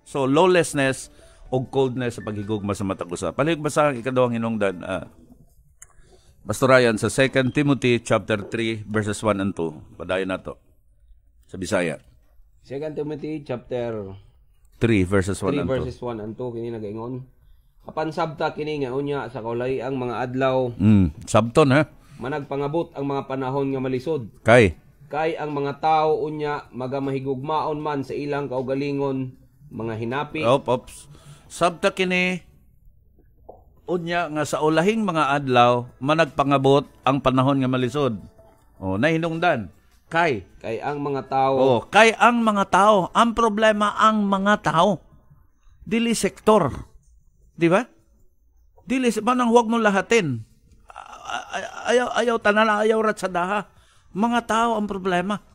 So lawlessness o coldness sa paghigugma sa matag usa. Palihog basa ang ikaduhang hinungdan, Pastor Ryan, sa 2 Timothy chapter 3 verses 1 and 2. Padayon nato sa Bisaya. 2 Timothy chapter 3 verses 1 3 and 2. verses 1 and 2 kini nagaingon. Apan sabta kini nga unya sa kaulay ang mga adlaw. Sabton ha. Managpangabot ang mga panahon nga malisod. Kay Ang mga tao unya magamahigugmaon man sa ilang kaugalingon, mga hinapi. Ops. Sabta kini unya nga sa ulahing mga adlaw managpangabot ang panahon nga malisod. Nahinungdan. Kay ang mga tao. Kay ang mga tao. Ang problema ang mga tao. Dili sektor. Di ba? Dili manang huwag mo lahatin. Ayaw tanan, ayaw rat sa daha. Mga tao ang problema.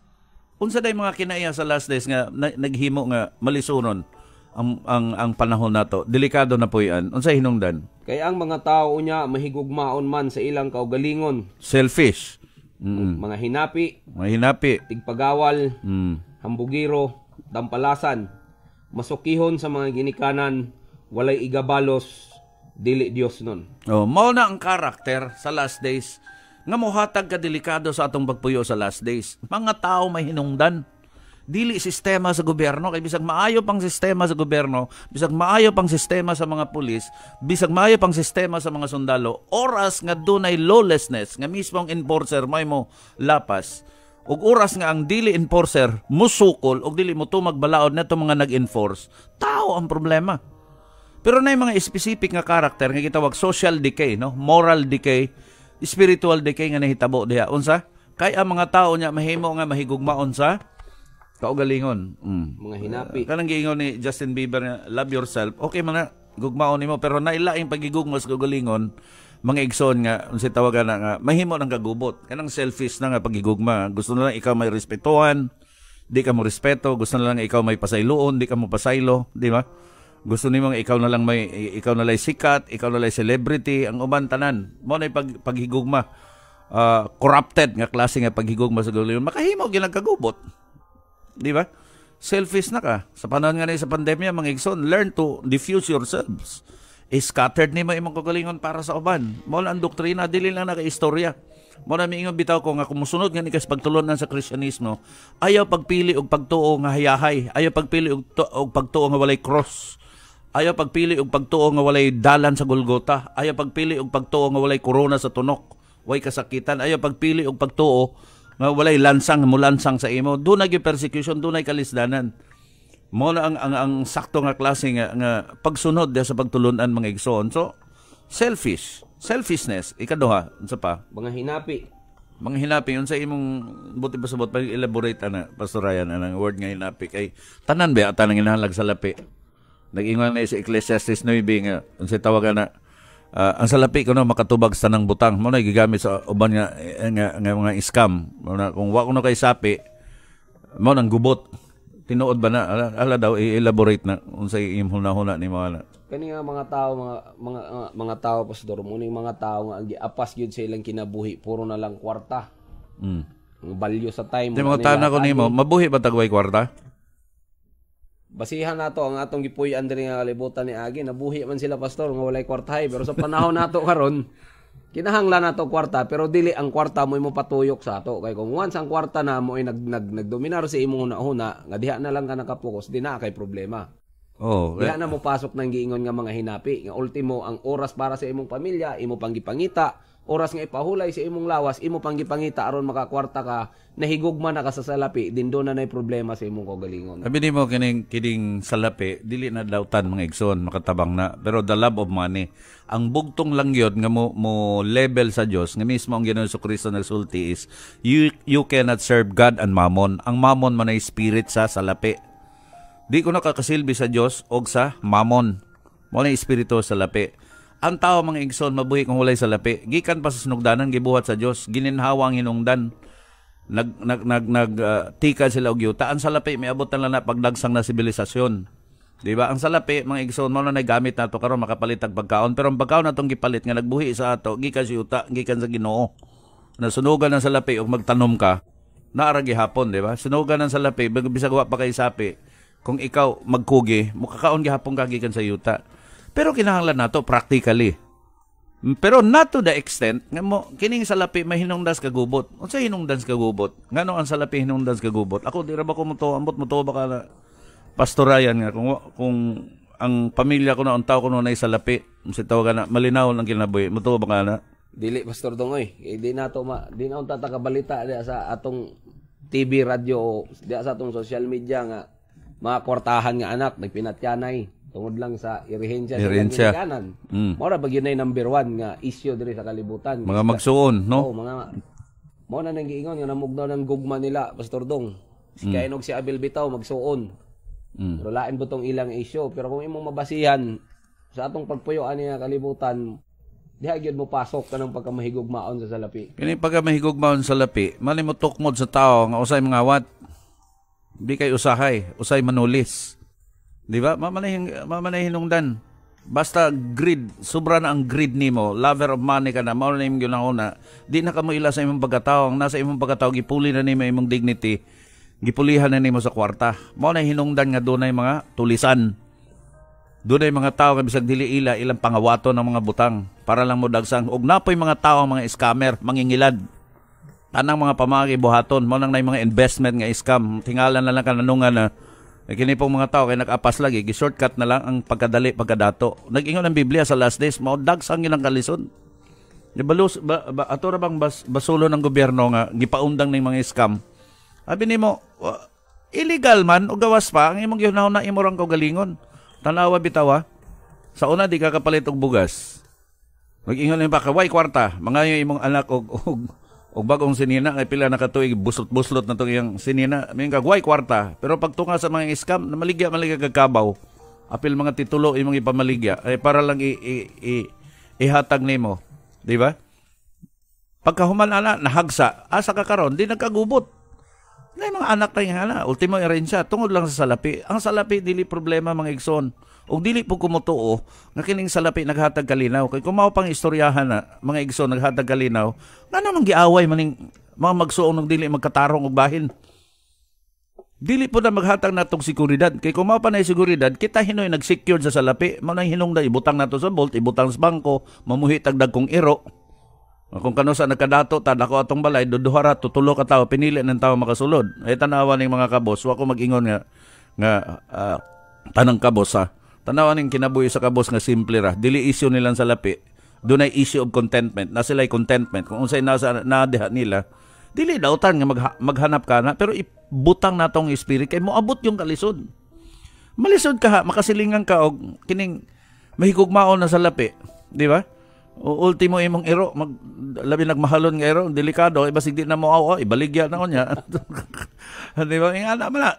Unsa day mga kinaiya sa last days nga naghimo nga malisunon ang panahon nato. Delikado na po yan. Unsa hinungdan? Kay ang mga tao unya mahigugmaon man sa ilang kaugalingon. Selfish. Mga hinapi. Tigpagawal. Hambugiro. Dampalasan. Masukihon sa mga ginikanan. Walay igabalos. Dili Dios nun. Mao na ang karakter sa last days nga mohatag ka delikado sa atong pagpuyo sa last days. Mga tao may hinungdan. Dili sistema sa gobyerno, kay bisag maayo pang sistema sa gobyerno, bisag maayo pang sistema sa mga pulis, bisag maayo pang sistema sa mga sundalo, oras nga dunay lawlessness nga mismong enforcer may mo lapas. Ug oras nga ang dili enforcer musukol ug dili mo magbalaod nato mga nag-enforce, tao ang problema. Pero nay mga specific nga karakter nga gitawag social decay, no? Moral decay, spiritual decay nga nahitabo diha. Unsa? Kay ang mga tao nya mahimo nga mahigugmaon sa kaugalingon. Mga hinapi. Kanang giingon ni Justin Bieber nga, love yourself. Okay man na, gugmaon nimo pero nailaing pagigugma sa kaugalingon, mga igsoon nga unsa tawagan na nga mahimo nang kagubot. Kanang selfish na nga pagigugma. Gusto na lang ikaw may respetuhan, di ka mo respeto. Gusto na lang ikaw may pasayloon, di ka mo pasaylo, di ba? Gusto nimo nga ikaw na lang sikat, ikaw na lang celebrity, ang uban tanan. Mo na paghigugma. Corrupted nga klase nga paghigugma sa kaugalingon. Makahimo gyud kagubot. Di ba? Selfish na ka. Sa panahon nga sa pandemya, mga igsoon, learn to diffuse yourselves. Scattered ni mo imong kagalingon para sa uban. Mo ang doktrina, dili lang naka-istorya. Mo na miingon bitaw ko nga kumusunod nga ni kas pagtulunan sa Kristyanismo, ayaw pagpili og pagtuo nga hayahay, ayaw pagpili og pagtuo nga walay cross. Ayaw pagpili og pagtuo nga walay dalan sa Golgota. Ayaw pagpili og pagtuo nga walay korona sa tunok, way kasakitan. Ayaw pagpili og pagtuo nga walay mulansang sa imo. Doon na persecution, doon na kalisdanan. Mo na ang sakto nga klase nga pagsunod sa pagtulunan mga igsoon. So, selfishness, ikaduha, unsa pa? Mga hinapi, unsa imong buti pa sabot pag-elaborate ana, Pastor Ryan, anang word nga hinapi kay tanan ba tanang inahalag sa lapi. Nag-ingon na sa Ecclesiastes 9 nga unsa tawagan na ang salapi kuno makatubag sa tanang butang. Mo na gigamit sa uban nga mga scam. Kung wa kuno kay sapi, mo nang gubot. Tinuod ba na ala daw i-elaborate na unsay imong hunahuna ni mga kani nga mga tao mga tao pastor mo ning mga tao nga giapas gyud sa ilang kinabuhi puro na lang kwarta. Ang value sa time. Di mo tana ko nimo, mabuhi ba tagway kwarta? Basihan nato ang atong gipuy-an diri nga kalibutan ni Agi, nabuhi man sila pastor nga walay kwartahay, pero sa panahon nato karon kinahanglan nato kwarta pero dili ang kwarta mo patuyok sa ato. Kay kung once ang kwarta na mo ay nagdominar sa imong hunahuna, nga diha na lang ka nakapokus, di na kay problema. Diha na mo pasok nang giingon nga mga hinapi, nga ultimo ang oras para sa imong pamilya, imo pang gipangita, oras nga ipahulay sa imong lawas, imo pang gipangita aron makakwarta ka, nahigugma na ka sa salapi, din do na nay problema sa imong kaugalingon. Sabi nimo kining salapi, dili na dawtan mga igsoon, makatabang na. Pero the love of money, ang bugtong lang yun nga mo level sa Dios, nga mismo ang Ginoong Kristo nagsulti is you cannot serve God and mammon. Ang mammon man ay spirit sa salapi. Di ko nakakasilbi sa Dios og sa mammon. Mo na espiritu sa salapi. Ang tao mga igsoon mabuhi kung walay salapi. Gikan pa sa sinugdanan gibuhat sa Dios, gininhawa ang hinungdan. Tika sila og yuta. Ang salapi may abot na pagdagsang na sibilisasyon. Di ba? Ang salapi mga igsoon mo na nagamit nato karon makapalit ang pagkaon, pero ang pagkaon natong gipalit nga nagbuhi sa ato gikan sa yuta, gikan sa Ginoo. Nasunugan ng salapi og magtanom ka, naara gihapon, di ba? Sunugan ng salapi bisag wa pa kay sapi. kung ikaw magkugi, mukakaon gihapon kagikan sa yuta. Pero kinahanglan nato practically. Pero not to the extent nga mo kining salapi mahinungdas kagubot. Unsa hinungdas kagubot? Ngano ang salapi hinungdas kagubot? Ako di ra ba ko ambot mo to baka na pastorayan nga kung ang pamilya ko na untaw ko na salapi, si tawagan na malinaw lang kinabuhi. Mo to baka na dili Pastor Dongoy, di na unta ta kabalita diya sa atong TV, radio, diya sa atong social media nga mga kwartahan nga anak nagpinatyanay tungod lang sa irehensya sa kanan. Mora ba yun ay number 1 nga issue diri sa kalibutan. Mga magsuon, no? Oo, mo na nang giingon nga namugnaw ng gugma nila, Pastor Dong. Si Kainog si Abel Bitaw magsuon. Pero lain ba tong ilang issue? Pero kung imong mabasihan sa atong pagpuyoan niya kalibutan, diha gyud mo pasok kanang pagkamahigugmaon sa salapi. Kini pagkamahigugmaon sa salapi, mali mo tukmod sa tao nga usay mangawat. Di kay usahay, usay manulis. Di ba? Mamanahin hinungdan. Basta greed, sobra na ang greed nimo, lover of money ka na, mao na imong ginahuna. Di na kamo ila sa imong pagkatao, ang nasa imong pagkatao gipuli na nimo imong dignity. Gipulihan na nimo sa kwarta. Mao na hinungdan nga dunay mga tulisan. Dunay mga tao nga bisag dili ilang pangawato ng mga butang para lang mo dagsang ug napoy mga tao mga scammer, mangingilad. Tanang mga pamagi buhaton, mao nang nay mga investment nga scam. Tingalan na lang kananungan na kini pong mga tao kay nag-apas lagi, gi-shortcut na lang ang pagkadali, pagkadato. Nag-ingon ang Biblia sa last days, maudagsang ilang kalison. Ato ra bang basulo ng gobyerno nga gipaundang ning mga scam. Abi nimo, illegal man o gawas pa ang imong gihunahuna imo rang kaugalingon. Tanawa bitawa. Sa una di ka kapalit og bugas. Nag-ingon pa ka, way kwarta, mangayo imong anak og bagong sinina ay pila na katuig buslot-buslot na itong iyang sinina. May kagway kwarta. Pero pagtunga sa mga scam, maligya kagkabaw. Apil mga titulo imong ipamaligya. Ay para lang ihatag nimo. Di ba? Pagkahuman ana, nahagsa. Asa ka karon, di nagkagubot. Na mga anak tayo nga ultimo irensya. Tungod lang sa salapi. Ang salapi, dili problema mga igsoon. O dili po kumutuo, nga kining salapi naghatag kalinaw. Kay kung mao pang istoryahan na, mga igsoon naghatag kalinaw, nga namang giaway maning mga magsuong ng dili magkatarong og bahin. Dili po na maghatag natong seguridad. Kay kung mao pa na seguridad, kita hinoy nag-secure sa salapi, mao nang hinungdan ibutang nato sa vault, ibutang sa bangko, mamuhi tagdag kong iro. Kung kano sa nagkadato, tadako atong balay, duduhara, tutulo ka tao, pinili ng tao makasulod. Ay tanawa ning mga kabos, wa ko mag-ingon nga tanang kabos ha. Tanawa ning kinabuhi sa kabos nga simple ra. Dili issue nilang salapi. Doon ay issue of contentment. Na sila'y contentment. Kung unsay nasa nadeha nila, dili dautan nga maghanap ka na. Pero ibutang natong spirit kay moabot yung kalisod. Malisod ka ha, makasilingan ka og kining mahigugmaon na salapi. Di ba? O ultimo imong iro, labi nagmahalon nga iro, delikado, basig di na mo ibaligya na ko niya. Di ba? Yung anak mo na.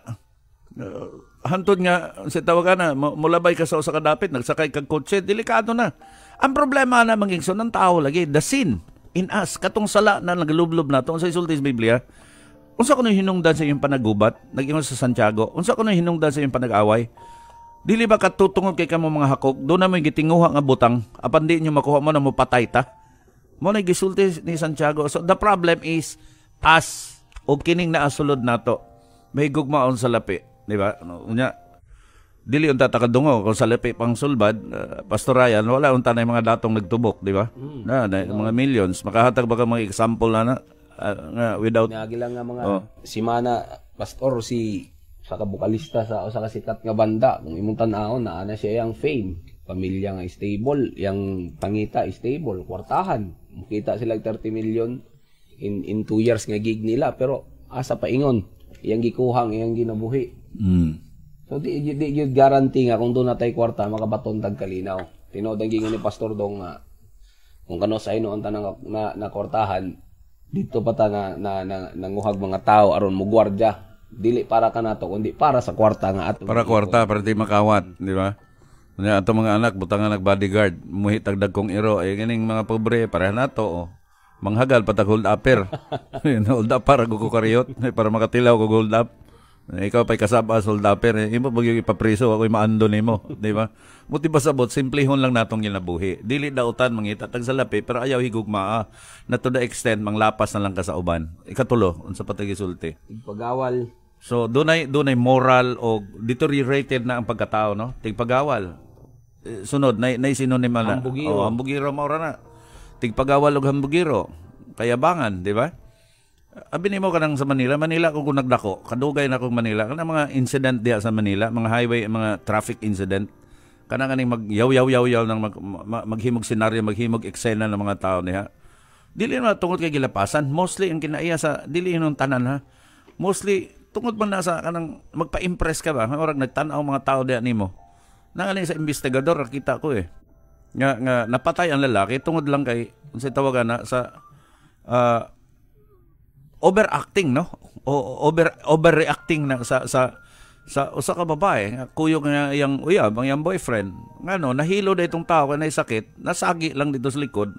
Hantod nga, sa tawagan na, mulabay ka sa usa ka dapit, nagsakay kag kotse, delikado na. Ang problema na mangingson ng tao lagi, the sin in us, katong sala na naglublob na, itong sa isulti sa Biblia, unsa ko nung hinungdan sa iyong panagubat, nag-ingon sa Santiago, unsa ko nung hinungdan sa iyong panag-away, dili ba katutungod kay kamo mga hakok, doon na may gitinguha nga butang, apan di nyo makuha mo na mo patay ta. Mo na gisulti ni Santiago. So the problem is, us, o kining naasulod nato, may gugmaon sa lapi. Di ba? Unya, dili unta takadungo kung sa lapi pang sulbad, pastorayan, wala unta na yung mga datong nagtubok, di ba? Mga millions. Makahatag ba ka mga example na without... Nagilang nga mga simana, pastor, sa kabukalista sa kasikat nga banda, kung imong tan-aon na siya yung fame, pamilya nga stable, yung pangita stable, kwartahan. Makita sila 30 million in 2 years nga gig nila, pero asa pa ingon, iyang gikuhang, iyang ginabuhi. So di yun guarantee nga kung doon natay kwarta makabaton tag kalinaw. Tinod ang gingon ni Pastor Dong nga kung kano sa ino ang tanang na kwartahan dito pa ta na nanguhag mga tao aron mo gwardiya. Dili para kanato kundi para sa kwarta nga ato. Para kwarta para di makawat, di ba? Nya ato mga anak butangan nag bodyguard, muhi tagdag kong iro ay ganing mga pobre para nato oh. Manghagal patag hold upper. Hold up para ko karyot para makatilaw ko hold up. Ikaw pa'y kasaba sa hold upper. Imo pag yung ipapriso ako'y maando nimo, di ba? Muti ba sabot simplehon lang natong ginabuhi. Dili dautan mangita tag salapi pero ayaw higugmaa na to the extent manglapas na lang ka sa uban. Ikatulo unsa pa tag isulti? Pagawal So dunay moral o deteriorated na ang pagkatao, no? Tigpagawal. Sunod nay synonym na. Hambugiro. Hambugiro maura na. Tigpagawal og hambugiro. Kayabangan, di ba? Abi nimo kanang sa Manila ko kung nagdako. Kadugay na kong Manila. Kanang mga incident diya sa Manila, mga highway, mga traffic incident. Kanang kaning magyaw-yaw nang maghimog senaryo, maghimog eksena ng mga tao niya. Dili na tungod kay gilapasan. Mostly ang kinaiya sa dili nung tanan ha. Mostly tungod man na sa kanang magpa-impress ka ba? Orag nagtan-aw mga tao diya nimo. Nang sa investigador kita ko nga napatay ang lalaki tungod lang kay unsa tawagan na sa overacting, no? O overreacting na sa usa ka babae, kuyog nga yang uyab ang yang boyfriend. Ngano nahilo da itong tao kanay sakit, nasagi lang dito sa likod,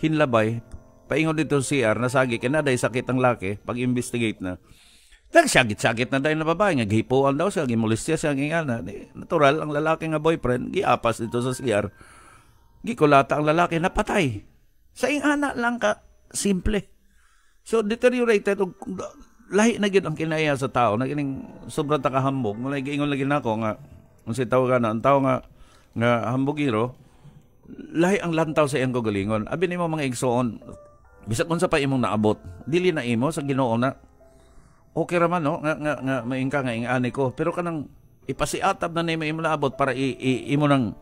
hinlabay, paingon dito sa CR, nasagi kay naday sakit ang laki, pag-investigate na. Nagsagit-sagit na dahil na babae nga gihipuan daw siya, gimolestya siya ngingana. Natural ang lalaki nga boyfriend giapas dito sa CR. Gikulata ang lalaki napatay. Sa ingana lang ka simple. So, deteriorated, lahi na gid ang kinaya sa tao, na kining sobrang takahambog. Giingon lagi na ako nga, kung si tawag na, ang tao nga hambugiro, lahi ang lantaw sa iyang kagalingon. Abi nimo mga igsoon, bisag kung sa pa imong naabot, dili na imo sa Ginoo na, okay raman, no? Nga maingka nga ingani ko. Pero kanang ipasiatab na nimo imo naabot para imo nang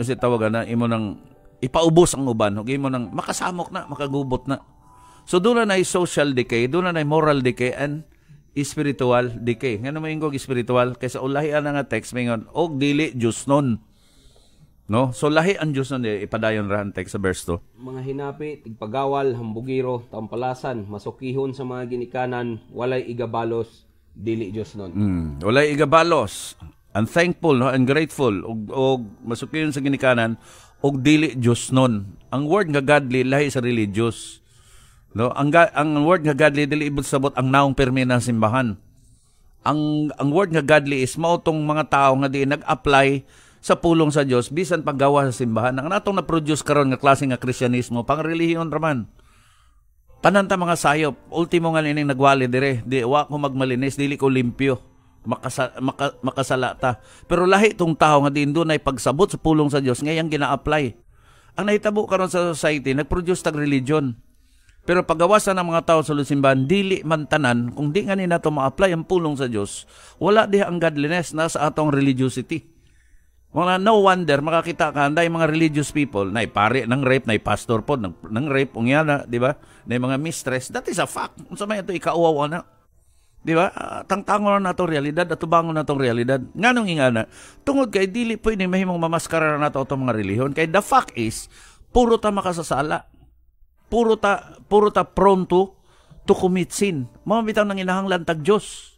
si tawag na, imo nang ipaubos ang uban, okay mo nang makasamok na, makagubot na. So doon na social decay, doon na moral decay and spiritual decay. Nga naman yung spiritual, kaysa ulahian na nga text, mayngon, og dili Diyos nun. No? So lahi ang Diyos nun, ipadayon rahan text sa verse 2. Mga hinapi, tigpagawal, hambugiro, tampalasan, masukihon sa mga ginikanan, walay igabalos, dili Diyos nun. Walay igabalos, unthankful, no? Ungrateful, og masukihon sa ginikanan, og dili Diyos nun. Ang word nga godly, lahi sa religious. No, ang word nga godly dili ibig sabot ang naong permi ng simbahan. Ang word nga godly is mao tong mga tao nga di nag-apply sa pulong sa Dios bisan paggawa sa simbahan. Ang natong na-produce karon nga klase nga Kristyanismo, pang relihiyon raman. Tananta mga sayop, ultimo nga nining nagwali dire, di wa ko magmalinis, dili ko limpyo. Makasalata. Pero lahi tong tao nga din doon ay pagsabot sa pulong sa Dios ngayang gina-apply. Ang nahitabo karon sa society, nag-produce tag religion. Pero paggawasan ng mga tao sa simbahan, dili man tanan, kung di nga ni nato ma-apply ang pulong sa Dios, wala diha ang godliness nasa atong religiosity. No wonder makakita ka anday mga religious people na pare ng rape, na pastor po ng rape ungyana, di ba? Na mga mistress, that is a fact. Unsa may ito ikauwaw na. Di ba? Tangtangon na nato realidad at tubangon na tong realidad. Nganong ingana, tungod kay dili pwede mahimong mamaskara na nato itong mga relihiyon. Kay the fact is, puro ta makasasala. Puro ta prone to commit sin. Mga bitaw nang inahanglan tag Diyos.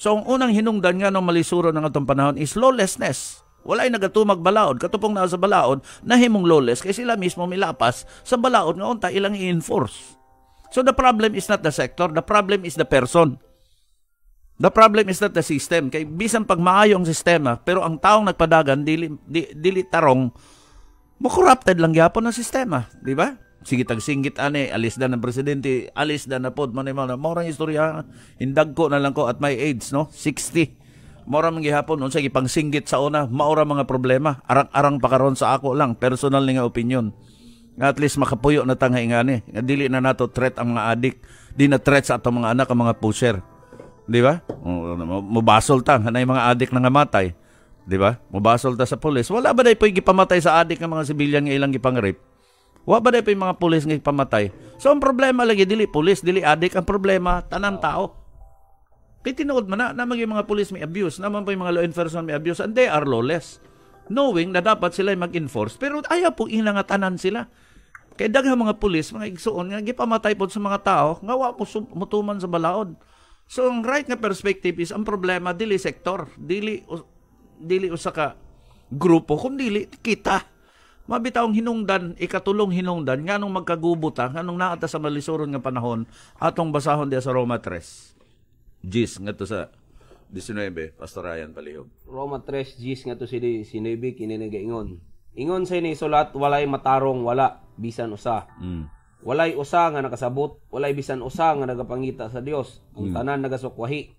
So, ang unang hinungdan nga ng malisuro ng atong panahon is lawlessness. Walay nagatumag balaod. Katupong na sa balaod, nahimong lawless. Kaya sila mismo milapas sa balaod nga unta ilang i-enforce. So, the problem is not the sector. The problem is the person. The problem is not the system. Kay bisan pag maayong sistema, pero ang taong nagpadagan, dili tarong, makorrupted lang yapon ang sistema. Di ba? Sige tagsinggit ane, alis na ng presidente, alis na pod man na maurang istorya, hindag ko na lang ko at my age, no? 60. Maura man gihapon unsa gipang singgit sa una, maura mga problema, arang-arang pa karon sa ako lang, personal nga opinion. At least makapuyo na tanga ingani, nga dili na nato threat ang mga adik, di na threat sa atong mga anak ang mga pusher. Di ba? Mubasol ta hanay mga adik na ngamatay. Di ba? Mubasol ta sa pulis. Wala ba day poy gipamatay sa adik ng mga sibilyan nga ilang gipang-rape? Wa ba day pa yung mga pulis nga pamatay? So, ang problema lagi, dili pulis, dili adik. Ang problema, tanang tao. Kaya tinuod man na maging mga pulis may abuse, naman pa yung mga law enforcement may abuse, and they are lawless. Knowing na dapat sila mag-enforce, pero ayaw po inangatanan sila. Kaya daghang mga pulis, mga igsuon, nga gipamatay po sa mga tao, nga wa po mutuman sa balaod. So, ang right nga perspective is, ang problema, dili sektor, dili usa ka grupo, kundi kita. Mabitawang hinungdan, ikatulong hinungdan, nga nung magkagubuta, nga nung naata sa malisuron nga panahon, atong basahon diya sa Roma 3. Gis, nga to sa 19, Pastor Ryan Palihog. Roma 3, Gis, nga to si 19, kininigaingon. Ingon sa inisulat, walay matarong, wala, bisan usa. Walay usa nga nakasabot, walay bisan usa nga nagapangita sa Dios. Ang tanan nagasukwahi.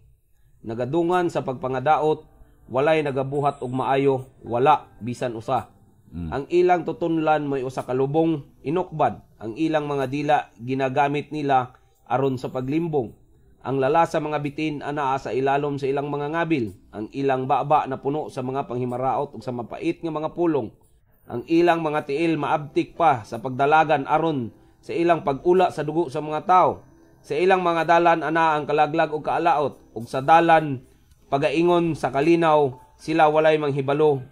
nagadungan sa pagpangadaot, walay nagabuhat og maayo, wala bisan usa. Ang ilang tutunlan mo'y usa ka lubong inukbad. Ang ilang mga dila ginagamit nila aron sa paglimbong. Ang lala sa mga bitin anaa sa ilalom sa ilang mga ngabil. Ang ilang baba na puno sa mga panghimaraot ug sa mapait nga mga pulong. Ang ilang mga tiil maabtik pa sa pagdalagan aron sa ilang pag-ula sa dugo sa mga tao. Sa ilang mga dalan ana ang kalaglag ug kaalaot, ug sa dalan pagaingon sa kalinaw sila walay manghibalo.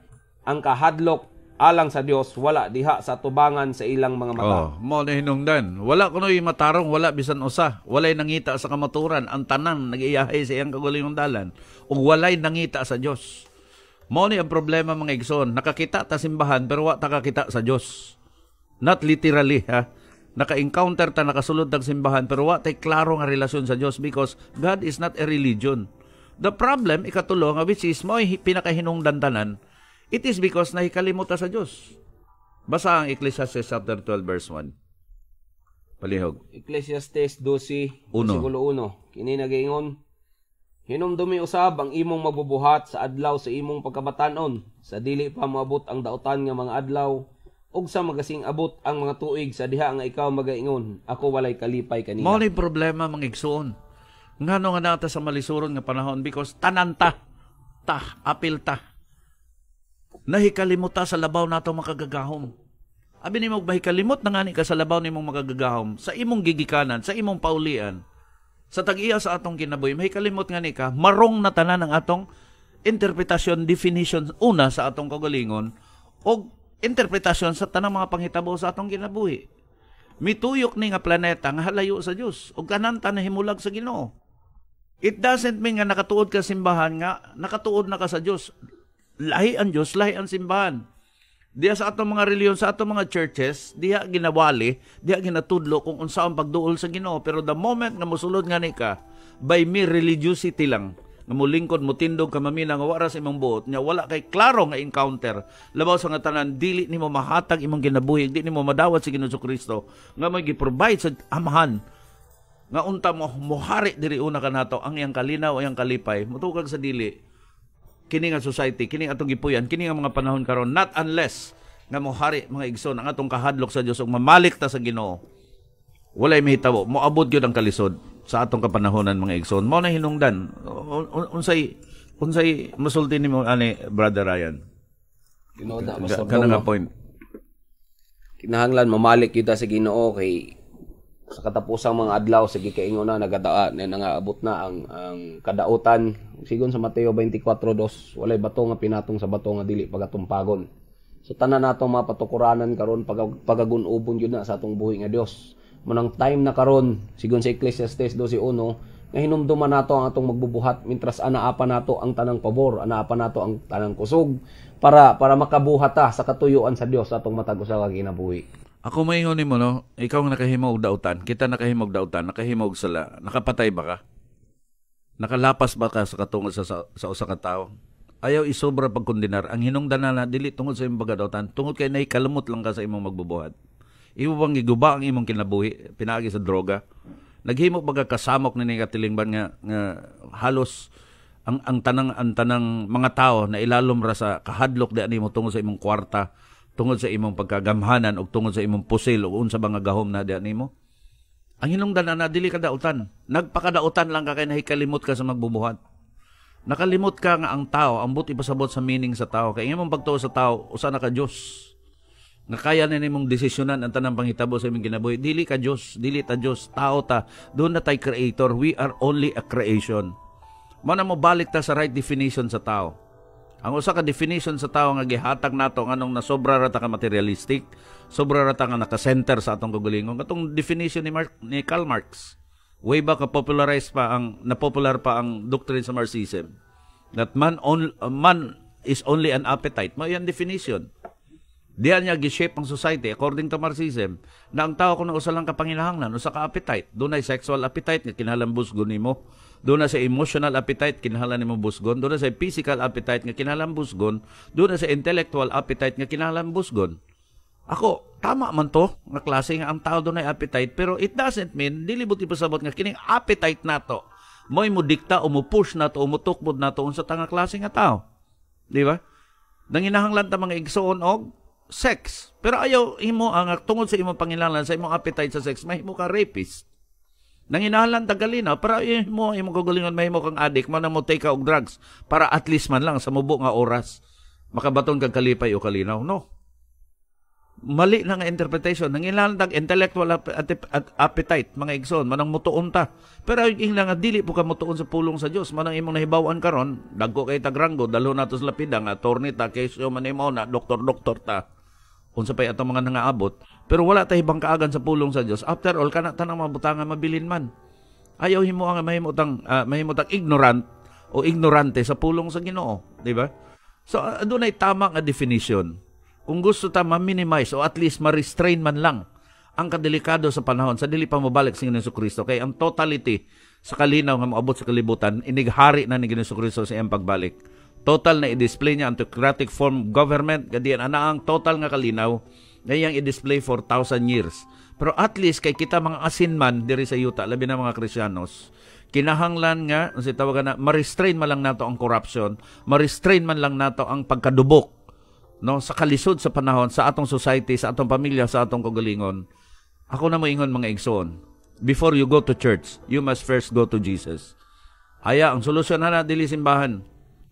Ang kahadlok alang sa Dios wala diha sa tubangan sa ilang mga mata. Mo na hinungdan. Wala kunoy matarong, wala bisan usa. Walay nangita sa kamaturan, ang tanan nagiyahay sa iyang kagulingong dalan ug walay nangita sa Dios. Mo ni ang problema mga igsoon, nakakita ta simbahan pero wa ta kakita sa Dios. Not literally ha. Naka-encounter ta, nakasulod tag simbahan pero wa tay klaro nga relasyon sa Dios because God is not a religion. The problem ikatulo nga which is mo pinakahinungdan tanan, it is because nahikalimot ta sa Dios. Basa ang Ecclesiastes chapter 12 verse 1. Palihog. Ecclesiastes 12 Uno. versikulo 1. Kini nagaingon, hinumdumi usab ang imong mabubuhat sa adlaw sa imong pagkabatanon, sa dili pa moabot ang dautan nga mga adlaw, ug sa magasing abot ang mga tuig sa diha nga ikaw magaingon, ako walay kalipay kanina. Mao ni problema mga igsoon. Ngano nga nata sa malisuron nga panahon because tananta apil ta. Nahikalimuta sa labaw nato makagagahom. Abi nimo mahikalimot na ngani ka sa labaw nimong makagagahom sa imong gigikanan, sa imong paulian. Sa tag-iya sa atong kinabuhi, mahikalimot ngani ka marong na tanan ang atong interpretasyon, definition una sa atong kagalingon o interpretasyon sa tanang mga panghitabo sa atong kinabuhi. Mituyok ni nga planeta nga halayo sa Dios ug tanan ta nahimulag sa Ginoo. It doesn't mean nga nakatuod ka simbahan nga nakatuod na ka sa Dios. Lahi ang Dios, lahi ang simbahan. Diya sa atong mga reliyon, sa atong mga churches, diya ginawali, diya ginatudlo kung unsa ang pagduol sa Ginoo. Pero the moment nga mosulod nga ni ka, by mere religiosity lang, nga mulingkod, mutindog, kamamina, nga wara sa imong buot, nya wala kay klaro nga encounter, labaw sa nga tanan, dili nimo mahatag imong ginabuhi, dili nimo madawat si Ginoo Kristo, nga may gi-provide sa amahan, nga unta mo, muhari diri una ka nato, ang iyang kalinaw, ang iyang kalipay, mutukag sa dili, kini nga society, kini atong gipuyan, kini nga mga panahon karon, not unless nga mohari mga igsoon ang atong kahadlok sa Dios ug mamalik ta sa Ginoo. Walay mahitabo, moabot gyud ang kalisod sa atong kapanahonan mga igsoon. Mao na hinungdan. Unsay musulti nimo ani Brother Ryan? Tinoda Kana nga point. Kinahanglan mamalik kita sa Ginoo kay sa katapusang mga adlaw sa gikaingon na nagadaan na nangaabot na ang kadautan sigon sa Mateo 24:2 walay bato nga pinatong sa bato nga dili pagatumpagon. So tanan nato mga patukuranan karon pagagun-ubon gyud na sa atong buhi nga Dios. Munang time na karon sigon sa Ecclesiastes 12:1 nga hinumduman nato ang atong magbubuhat mintras anaa pa nato ang tanang pabor, anaa pa nato ang tanang kusog para makabuhat ta sa katuyuan sa Dios sa atong matag usa ka kinabuhi. Ako maingon nimo no, ikaw nga nakahimo og dautan, kita nakahimo og dautan, nakahimo og sala, nakapatay ba ka? Nakalapas ba ka sa katungod sa usa ka tawo? Ayaw isobra pagkondenar. Ang hinungdan na dili tungod sa imong pagkadautan, tungod kay nahikalamot lang ka sa imong magbubuhat. Imo bang giguba ang imong kinabuhi, pinaagi sa droga? Naghimo ba ka kasamok ni katilingban nga halos ang tanang mga tao na ilalom ra sa kahadlok di ani mo tungod sa imong kwarta, tungod sa imong pagkagamhanan o tungod sa imong pusil o unsa bang gahom na di ani mo? Ang hinungdan na dili ka dautan. Nagpakadautan lang ka kay nahikalimot ka sa magbubuhat. Nakalimot ka nga ang tao, ambot ipasabot sa meaning sa tao. Kaya imong pagtuo sa tao, usa na ka Dios. Nga kaya na nimong desisyonan ang tanang panghitabo sa imong kinabuhi. Dili ka Dios, dili ta Dios, tao ta. Doon na tay creator, we are only a creation. Mao na mo balik ta sa right definition sa tao. Ang usa ka definition sa tao nga gihatag nato nganong nasobra ra ta ka materialistic, sobra ra ta nga naka-center sa atong kagalingon. Katong definition ni Karl Marx. Way back na-popular pa ang doctrine sa Marxism. That man is only an appetite. Mao yan definition. Diyan niya gi-shape ang society according to Marxism na ang tao kuno usa lang ka panginahanglan, usa ka appetite. Dunay sexual appetite nga kinahanglan busgon nimo. Doon na sa emotional appetite, kinahanglan nimo busgon. Doon na sa physical appetite nga kinahanglan busgon. Doon na sa intellectual appetite nga kinahanglan busgon. Ako, tama man to, nga klase nga ang tao doon ay appetite, pero it doesn't mean, dili buti pasabot nga kining appetite nato, Mo'y mo dikta o mo push na to o mo tukbod na to sa tanga klase nga tao. Di ba? Nanginahanglan ta mga igsoon og sex. Pero ayaw imo ang tungod sa imong panginahanglan sa imong appetite sa sex, mahimo ka rapist. Nanginahanglan ta galina para imong kagalingon mahimo kang addict, mo na mo take ka og drugs para at least man lang sa mubo nga oras makabaton kag kalipay o kalinaw. No. Mali na nga interpretation. Nanginahanglan tag intellectual appetite mga igsoon manang mutuon ta. Pero ingla nga dili po ka mutuon sa pulong sa Dios. Manang imong nahibaw-an karon, dagko kay tagranggo, dalho nato sa lapida nga attorney ta, kesyo man imo na doktor ta. Unsa pay atong mga nangaabot, pero wala ta hibang kaagan sa pulong sa Dios. After all, kana tanang mabutangan mabilin man. Ayaw himo ang mahimutang ignorant o ignorante sa pulong sa Ginoo, di ba? So adunay tama nga definition. Kung gusto ta ma-minimize o at least ma-restrain man lang ang kadelikado sa panahon sa dili pa mabalik sa Jesucristo, kay ang totality sa kalinaw nga moabot sa kalibutan inighari na ni Jesucristo sa iyang pagbalik. Total na i-display niya ang theocratic form of government, gadiyan ana ang total nga kalinaw na iyang i-display for 1,000 years. Pero at least kay kita mga asin man diri sa yuta, labi na mga Kristiyanos, kinahanglan nga si tawagan na ma-restrain man lang nato ang corruption, ma-restrain man lang nato ang pagkadubok no sa kalisod sa panahon sa atong society, sa atong pamilya, sa atong kagalingon. Ako na moingon mga igsoon, before you go to church, you must first go to Jesus. Aya ang solusyon na dili simbahan.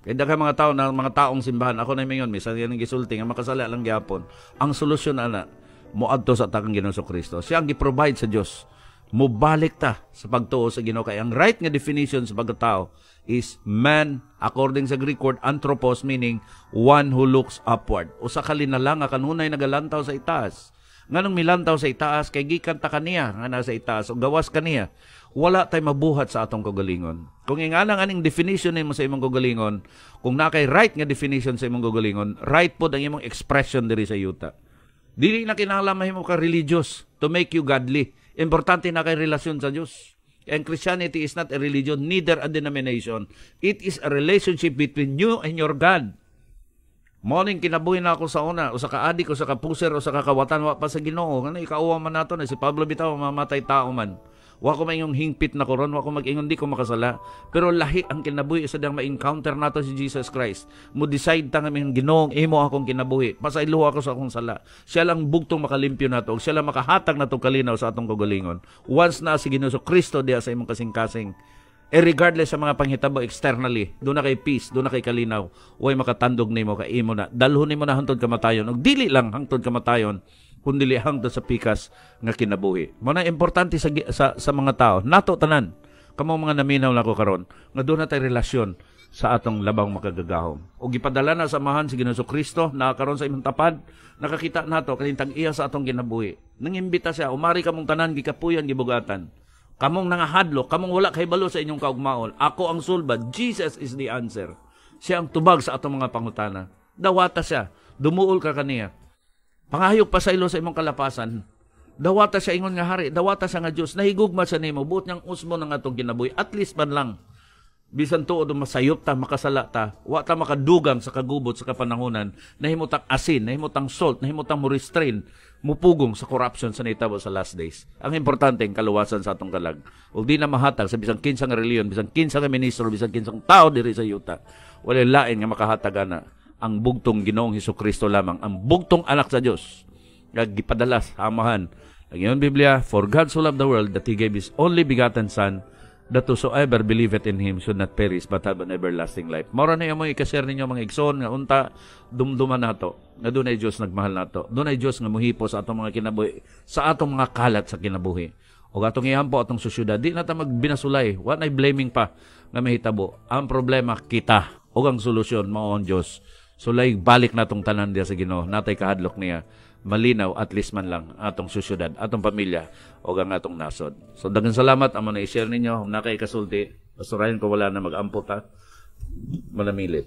Kaya ka mga tao na mga taong simbahan, ako na mingon misan yan ang gisulti nga makasala lang gyapon. Ang solusyon ana moadto sa takang Ginoong Kristo. Siya ang gi-provide sa Dios. Mubalik ta sa pagtuo sa Ginoo, kay ang right nga definition sa pagkatao is man, according sa Greek word anthropos, meaning one who looks upward. Usa ka linala nga kanunay nagalantaw sa itaas. Nganong milantaw sa itaas kay gikan ta kaniya nga nasa itaas o gawas kaniya. Wala tay mabuhat sa atong kagalingon. Kung inganang aning definition nimo sa imong kagalingon, kung nakay right nga definition sa imong kagalingon, right pod ang imong expression diri sa yuta. Dili na kinahanglan mahimo ka religious to make you godly. Importante na kay relasyon sa Dios. And Christianity is not a religion, neither a denomination. It is a relationship between you and your God. Morning kinabuhi na ako sa una, o sa kaadik, o sa kapuser, o sa kakawatan, wa pa sa Ginoo. Ano, ikauwa man nato na si Pablo bitaw, mamatay tao man. Wa ko maingong hingpit na koron, wa ko mag-ingon di ko makasala. Pero lahi ang kinabuhi sa dang ma-encounter nato si Jesus Christ. Mo decide ta nga ming Ginoong imo akong kinabuhi. Pasaylo ako sa akong sala. Siya lang bugtong makalimpyo nato, siya lang makahatag nato kalinaw sa atong kagalingon. Once na si Ginoo Kristo diha sa imong kasing-kasing, regardless sa mga panghitabo externally, doon na kay peace, doon na kay kalinaw, way makatandog nimo kay imo na. Dalhon nimo na hangtod kamatayon. Og dili lang hangtod kamatayon, kundi hangtod sa pikas nga kinabuhi. Mo na importante sa mga tao, nato tanan, kamo mga naminaw na ko karon, nga doon na tay relasyon sa atong labang makagagahom. Og gipadala na samahan si Ginoong Kristo na karon sa imong tapad, nakakita nato kaning tag-iya sa atong kinabuhi. Nangimbita siya, umari kamong tanan gikapuyan gibugatan. Kamong nangahadlok, kamong wala kay balo sa inyong kaugmaon. Ako ang sulbad, Jesus is the answer. Siya ang tubag sa atong mga pangutana. Dawata siya, dumuol ka kaniya. Pangahayog pa sa ilo sa imong kalapasan. Dawata siya ingon nga hari, dawata siya nga Dios, nahigugma sa nimo, buot niyang usmo ng atong kinabuhi. At least man lang, bisan tuod masayop ta, makasala ta, wa ta makadugang sa kagubot sa kapanangunan, nahimutang asin, nahimutang salt, nahimutang mo restrain, mupugong sa corruption sa naitabo sa last days. Ang importante ang kaluwasan sa atong kalag. O di na mahatag sa bisang kinsang reliyon, bisang kinsang ministro, bisang kinsang tao diri sa yuta. Wala lain nga makahatag na ang bugtong Ginoong Hesukristo lamang, ang bugtong anak sa Dios nga gipadala sa amahan. Ang iyong Biblia, for God so loved the world that He gave His only begotten Son, that whosoever believeth in Him should not perish but have an everlasting life. Mora na yung mga ikashare ninyo mga igsoon nga unta dumduman nato nga doon ay Diyos nagmahal nato. Doon ay Diyos nga muhipo sa atong mga kinabuhi, sa atong mga kalat sa kinabuhi. O atong ihampo atong susyudad, di na ta magbinasulay, wa nay blaming pa nga mahitabo. Ang problema kita o ang solusyon mao ang Diyos. Sulay balik natong tanan diya sa Ginoo, natay kahadlok niya. Malinaw at least man lang atong susyudad, atong pamilya o ang atong nasod. So daghang salamat amo na i-share ninyo na kay kasulti. Pasturayan ko wala na mag-ampo ta. Manamilit.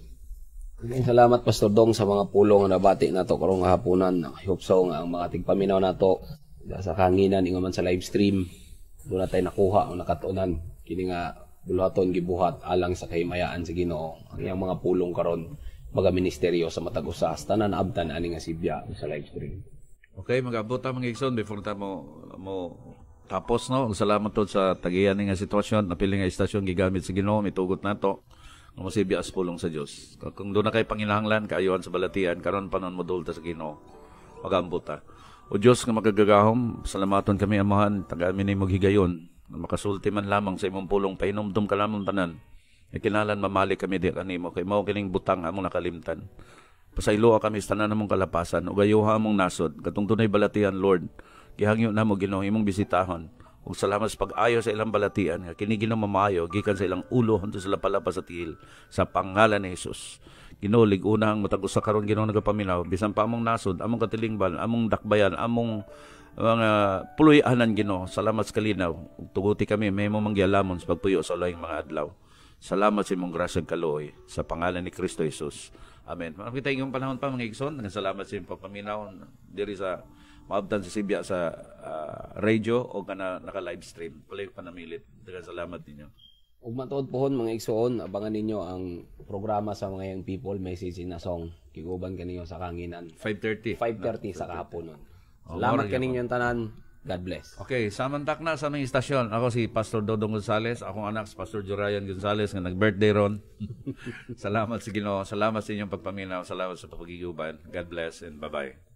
Daghang salamat Pastor Dong sa mga pulong nga nabati nato karong hapunan. I hope so nga ang mga tigpaminaw nato sa kahanginan ingon man sa live stream. Doon na tayo nakuha o nakatunan kini nga buluhaton gibuhat alang sa kahimayaan sa Ginoo. Ang iyang mga pulong karon mga ministeryo sa matag usas tanan abtan ani nga sibya sa live stream. Okay, mag-abot ta mga igsoon before ta mo Tapos no, salamat to sa tagiyan nga sitwasyon, napili nga istasyon gigamit sa Ginoo, mitugot nato. Nga masibias pulong sa Dios. Kung doon na kay panginahanglan kaayuhan sa balatian, karon panon modulta sa Ginoo. Magambuta. O Dios nga magagagahom, salamaton kami amahan, taga amin mo higayon, na makasulti man lamang sa imong pulong painumdum ka lamang tanan. E kinalan mamali kami di kanimo kay mao kining butang among nakalimtan. Pasaylo kami sa tanan namong kalapasan, ug ayuha among nasod, katong tunay balatian Lord. Gihangyo namo Ginoo imong bisitahon. Ug salamat sa pag-ayo sa ilang balatian nga kini Ginoo mamayo gikan sa ilang ulo hangtod sa lapalapa sa tiil sa pangalan ni Hesus. Ginoo lig-unang matag usa karon Ginoo nagapaminaw bisan pa among nasod, among katilingban, among dakbayan, among mga puloy-anan Ginoo. Salamat sa kalinaw. Ug tuguti kami mahimo manggialamon sa pagpuyo sa laing mga adlaw. Salamat sa imong grasya kaluoy sa pangalan ni Kristo Hesus. Amen. Makita yung panahon pa mga igsoon. Salamat sa imong pagpaminaw diri sa maabtan sa Sibya sa radio o kana naka-live stream. Pulay panamilit. Daghang salamat ninyo. Ug matuod pohon mga igsoon, abangan ninyo ang programa sa mga young people, message na song. Kiguban kaninyo sa kanginan. 5:30. 5:30 sa kahapon nun. Salamat kaninyong tanan. God bless. Okay, samantak na sa aming istasyon. Ako si Pastor Dodong Gonzales. Akong anak si Pastor Jurayan Gonzales nga nag-birthday ron. Salamat sa Ginoo. Salamat sa inyong pagpaminaw. Salamat sa pagigiguban. God bless and bye-bye.